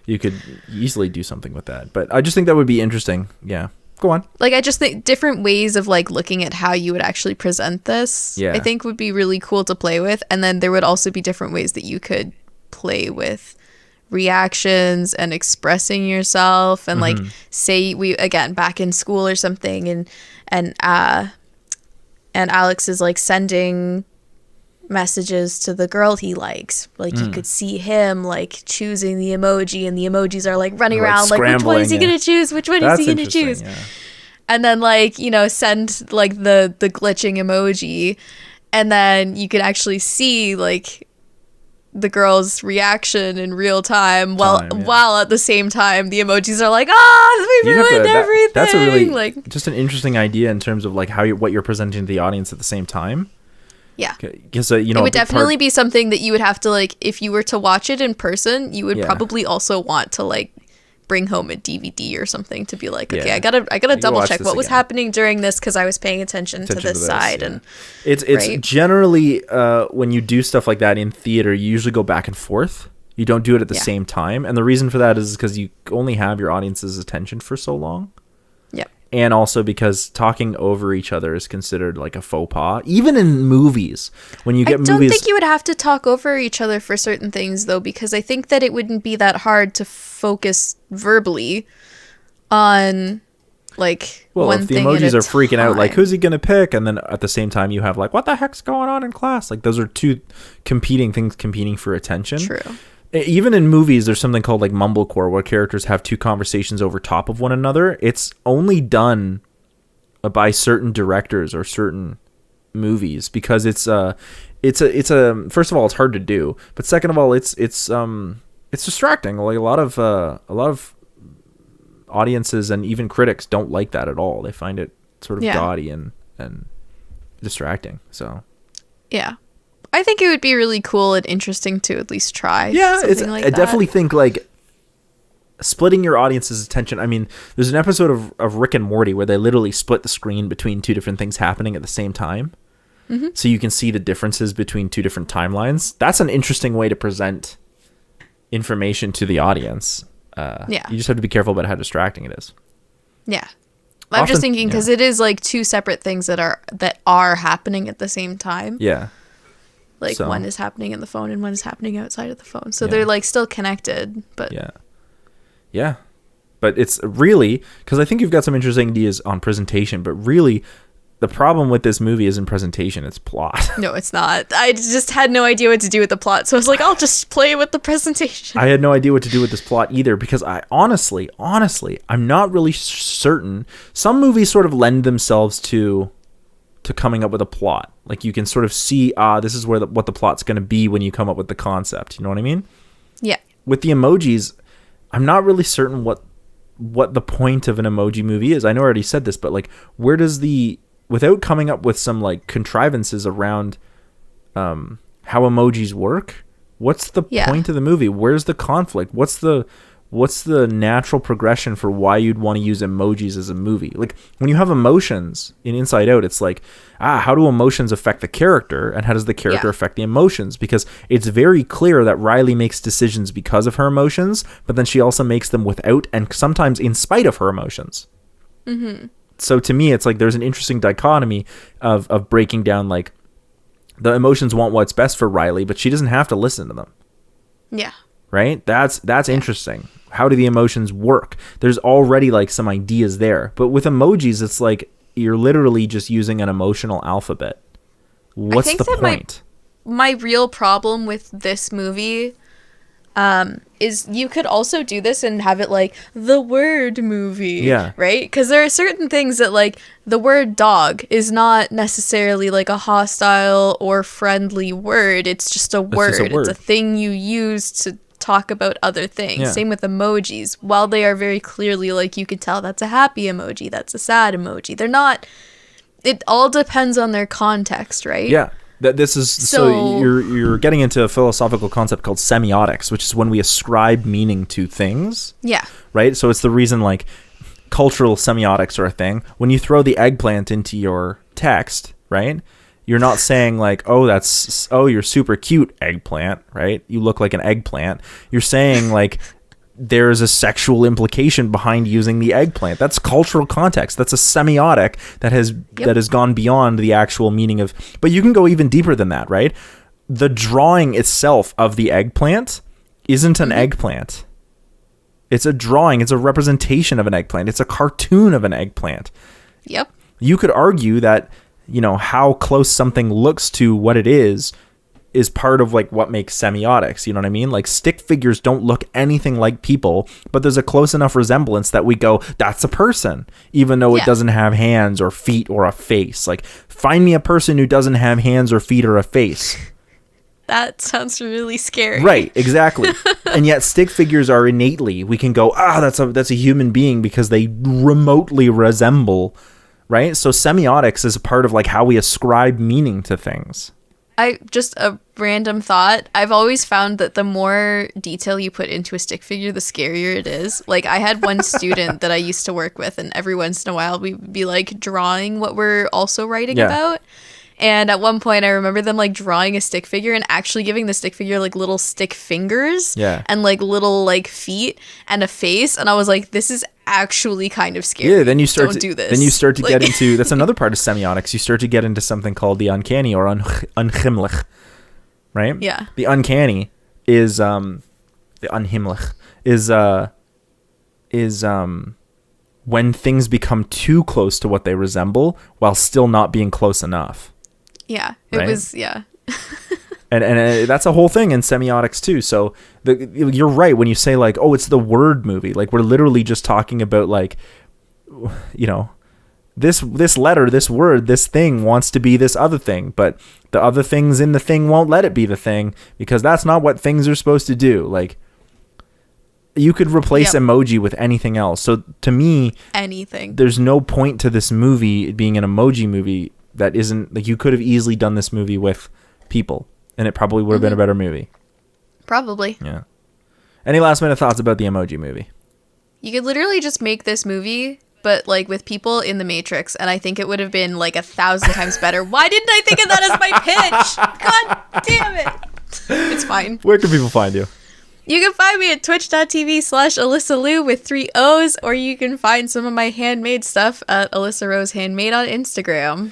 You could easily do something with that. But I just think that would be interesting. Yeah. Go on. Like, I just think different ways of, like, looking at how you would actually present this, I think would be really cool to play with. And then there would also be different ways that you could play with reactions and expressing yourself. And, like, say we, again, back in school or something, and Alex is, like, sending messages to the girl he likes. Like, you could see him, like, choosing the emoji, and the emojis are, like, running around, like, which one is he gonna choose, which one is he gonna choose? And then, like, send, like, the glitching emoji, and then you could actually see, like, the girl's reaction in real time while at the same time the emojis are like, we ruined everything. That's a really, like, just an interesting idea in terms of, like, what you're presenting to the audience at the same time. Yeah. Because, it would definitely be something that you would have to, like, if you were to watch it in person, you would probably also want to, like, bring home a DVD or something to be like, okay, I gotta double check what was happening during this, because I was paying attention to this side. And it's generally when you do stuff like that in theater, you usually go back and forth. You don't do it at the same time, and the reason for that is because you only have your audience's attention for so long. And also because talking over each other is considered, like, a faux pas. Even in movies, when you get movies... I don't think you would have to talk over each other for certain things, though, because I think that it wouldn't be that hard to focus verbally on like Well, one if the thing at emojis a are freaking out, like, time. who's he going to pick? And then at the same time, you have, like, what the heck's going on in class? Like, those are two competing things competing for attention. True. Even in movies, there's something called, like, mumblecore, where characters have two conversations over top of one another. It's only done by certain directors or certain movies because it's a first of all, it's hard to do, but second of all, it's distracting. Like a lot of audiences and even critics don't like that at all. They find it sort of gaudy and distracting. So yeah, I think it would be really cool and interesting to at least try. Yeah, something like I that. definitely think like splitting your audience's attention. I mean, there's an episode of Rick and Morty where they literally split the screen between two different things happening at the same time. Mm-hmm. So you can see the differences between two different timelines. That's an interesting way to present information to the audience. You just have to be careful about how distracting it is. Yeah. I'm just thinking because it is like two separate things that are happening at the same time. Yeah. Like one is happening in the phone and one is happening outside of the phone. So they're like still connected, but yeah. But it's really, because I think you've got some interesting ideas on presentation, but really the problem with this movie isn't presentation, it's plot. No, it's not. I just had no idea what to do with the plot. So I was like, I'll just play with the presentation. I had no idea what to do with this plot either because I honestly, I'm not really certain. Some movies sort of lend themselves to coming up with a plot. Like you can sort of see, this is where what the plot's going to be when you come up with the concept. You know what I mean? Yeah. With the emojis, I'm not really certain what the point of an emoji movie is. I know I already said this, but like where does without coming up with some like contrivances around how emojis work, what's the point of the movie? Where's the conflict? What's the natural progression for why you'd want to use emojis as a movie? Like when you have emotions in Inside Out, it's like, how do emotions affect the character and how does the character affect the emotions? Because it's very clear that Riley makes decisions because of her emotions, but then she also makes them without and sometimes in spite of her emotions. Mm-hmm. So to me, it's like there's an interesting dichotomy of breaking down like the emotions want what's best for Riley, but she doesn't have to listen to them. Yeah. Right? That's interesting. How do the emotions work? There's already like some ideas there. But with emojis, it's like you're literally just using an emotional alphabet. What's the point? My real problem with this movie is you could also do this and have it like the word movie. Yeah. Right? Because there are certain things that like the word dog is not necessarily like a hostile or friendly word. It's just a word. It's a thing you use to talk about other things. Yeah. Same with emojis. While they are very clearly like you could tell that's a happy emoji, that's a sad emoji. They're not. It all depends on their context, right? Yeah. This is so you're getting into a philosophical concept called semiotics, which is when we ascribe meaning to things. Yeah. Right? So it's the reason like cultural semiotics are a thing. When you throw the eggplant into your text, right? You're not saying like, you're super cute eggplant, right? You look like an eggplant. You're saying like there's a sexual implication behind using the eggplant. That's cultural context. That's a semiotic that has gone beyond the actual meaning of. But you can go even deeper than that, right? The drawing itself of the eggplant isn't an eggplant. It's a drawing. It's a representation of an eggplant. It's a cartoon of an eggplant. Yep. You could argue that, how close something looks to what it is part of like what makes semiotics. You know what I mean? Like stick figures don't look anything like people, but there's a close enough resemblance that we go, that's a person, even though it doesn't have hands or feet or a face. Like find me a person who doesn't have hands or feet or a face. That sounds really scary. Right, exactly. And yet stick figures are innately, we can go, that's a human being because they remotely resemble, right? So semiotics is a part of like how we ascribe meaning to things. Just a random thought. I've always found that the more detail you put into a stick figure, the scarier it is. Like I had one student that I used to work with, and every once in a while we'd be like drawing what we're also writing about. And at one point I remember them like drawing a stick figure and actually giving the stick figure like little stick fingers and like little like feet and a face. And I was like, this is actually kind of scary. Yeah, then you start Don't do this. Then you start to get into, that's another part of semiotics. You start to get into something called the uncanny or unheimlich, right? Yeah. The uncanny is the unheimlich is when things become too close to what they resemble while still not being close enough. Yeah, it Right? was, yeah. And that's a whole thing in semiotics too. So you're right when you say like, oh, it's the word movie. Like we're literally just talking about like, you know, this letter, this word, this thing wants to be this other thing, but the other things in the thing won't let it be the thing because that's not what things are supposed to do. Like you could replace emoji with anything else. So to me, anything. There's no point to this movie being an emoji movie that isn't like you could have easily done this movie with people and it probably would have been a better movie. Probably. Yeah. Any last minute thoughts about the Emoji Movie? You could literally just make this movie, but like with people in the Matrix, and I think it would have been like 1,000 times better. Why didn't I think of that as my pitch? God damn it. It's fine. Where can people find you? You can find me at twitch.tv/AlyssaLou with 3 O's, or you can find some of my handmade stuff at Alyssa Rose Handmade on Instagram.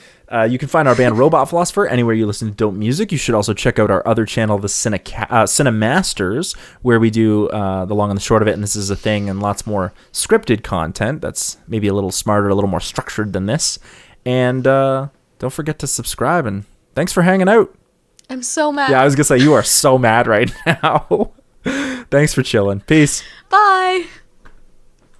You can find our band Robot Philosopher anywhere you listen to dope music. You should also check out our other channel, the CineMasters, where we do the long and the short of it, and this is a thing, and lots more scripted content that's maybe a little smarter, a little more structured than this. And don't forget to subscribe, and thanks for hanging out. I'm so mad. Yeah, I was going to say, you are so mad right now. Thanks for chilling. Peace. Bye.